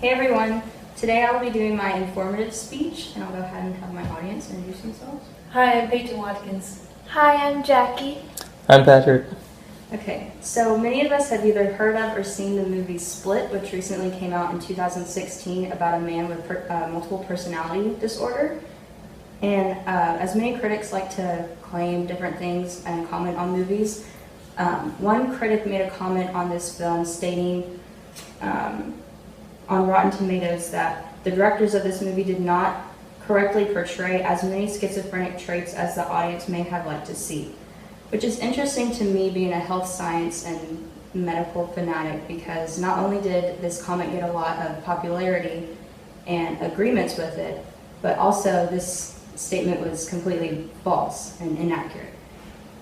Hey everyone, today I'll be doing my informative speech and I'll go ahead and have my audience introduce themselves. Hi, I'm Peyton Watkins. Hi, I'm Jackie. I'm Patrick. Okay, so many of us have either heard of or seen the movie Split, which recently came out in 2016 about a man with multiple personality disorder. And as many critics like to claim different things and comment on movies, one critic made a comment on this film stating on Rotten Tomatoes that the directors of this movie did not correctly portray as many schizophrenic traits as the audience may have liked to see. Which is interesting to me, being a health science and medical fanatic, because not only did this comment get a lot of popularity and agreements with it, but also this statement was completely false and inaccurate.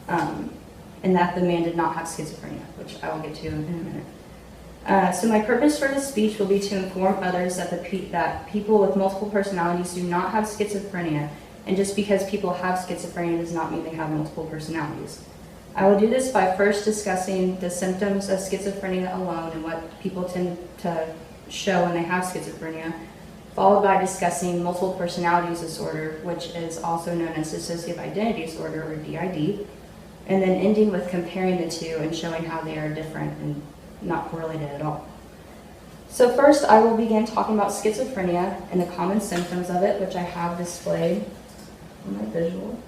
And that the man did not have schizophrenia, which I will get to in a minute. So my purpose for this speech will be to inform others that people with multiple personalities do not have schizophrenia, and just because people have schizophrenia does not mean they have multiple personalities. I will do this by first discussing the symptoms of schizophrenia alone and what people tend to show when they have schizophrenia, followed by discussing multiple personalities disorder, which is also known as dissociative identity disorder, or DID, and then ending with comparing the two and showing how they are different and not correlated at all. So first, I will begin talking about schizophrenia and the common symptoms of it, which I have displayed on my visual.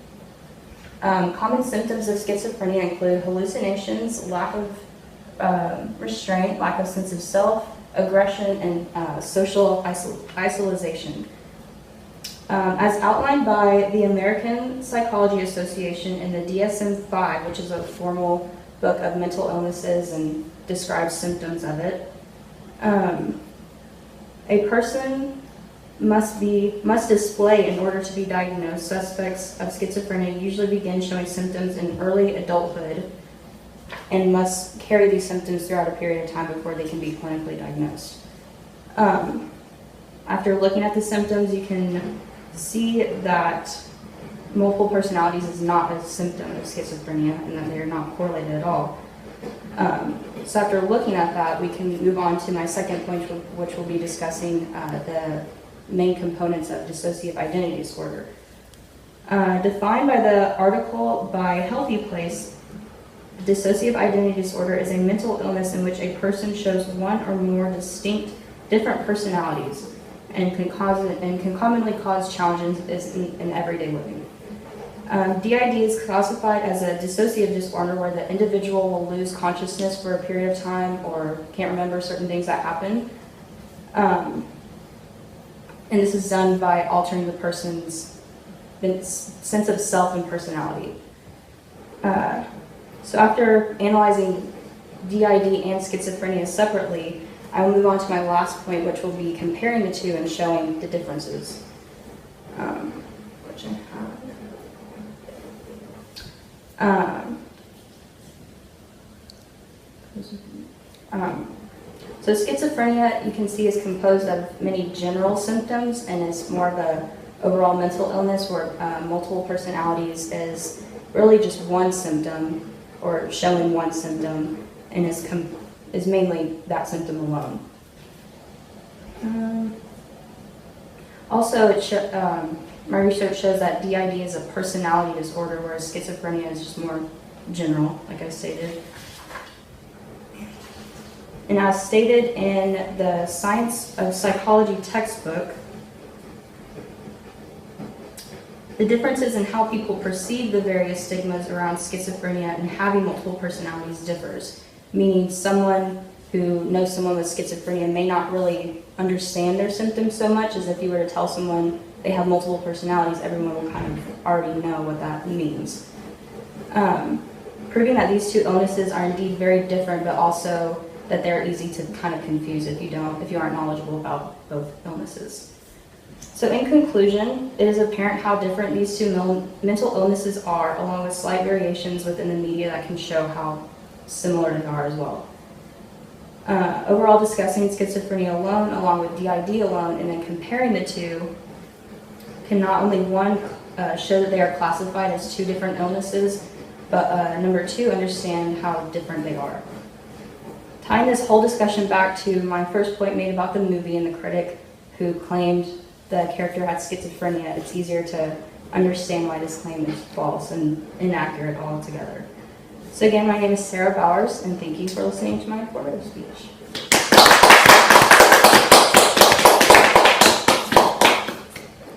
Common symptoms of schizophrenia include hallucinations, lack of restraint, lack of sense of self, aggression, and social isolation. As outlined by the American Psychology Association in the DSM-5, which is a formal book of mental illnesses and describes symptoms of it, a person must display, in order to be diagnosed, suspects of schizophrenia usually begin showing symptoms in early adulthood and must carry these symptoms throughout a period of time before they can be clinically diagnosed. After looking at the symptoms, you can see that multiple personalities is not a symptom of schizophrenia and that they are not correlated at all. So after looking at that, we can move on to my second point, which will be discussing the main components of dissociative identity disorder. Defined by the article by Healthy Place, dissociative identity disorder is a mental illness in which a person shows one or more distinct different personalities and can commonly cause challenges in everyday living. DID is classified as a dissociative disorder where the individual will lose consciousness for a period of time or can't remember certain things that happened. And this is done by altering the person's sense of self and personality. So after analyzing DID and schizophrenia separately, I will move on to my last point, which will be comparing the two and showing the differences. Which I have. So schizophrenia, you can see, is composed of many general symptoms and is more of a overall mental illness, where multiple personalities is really just one symptom or showing one symptom and is mainly that symptom alone. Also, my research shows that DID is a personality disorder, whereas schizophrenia is just more general, like I stated. And as stated in the Science of Psychology textbook, the differences in how people perceive the various stigmas around schizophrenia and having multiple personalities differs, meaning someone who knows someone with schizophrenia may not really understand their symptoms so much as if you were to tell someone they have multiple personalities, everyone will kind of already know what that means. Proving that these two illnesses are indeed very different, but also that they're easy to kind of confuse if you aren't knowledgeable about both illnesses. So in conclusion, it is apparent how different these two mental illnesses are, along with slight variations within the media that can show how similar they are as well. Overall, discussing schizophrenia alone, along with DID alone, and then comparing the two, can not only show that they are classified as two different illnesses, but number two, understand how different they are. Tying this whole discussion back to my first point made about the movie and the critic who claimed the character had schizophrenia, it's easier to understand why this claim is false and inaccurate altogether. So again, my name is Sarah Bowers, and thank you for listening to my informative speech.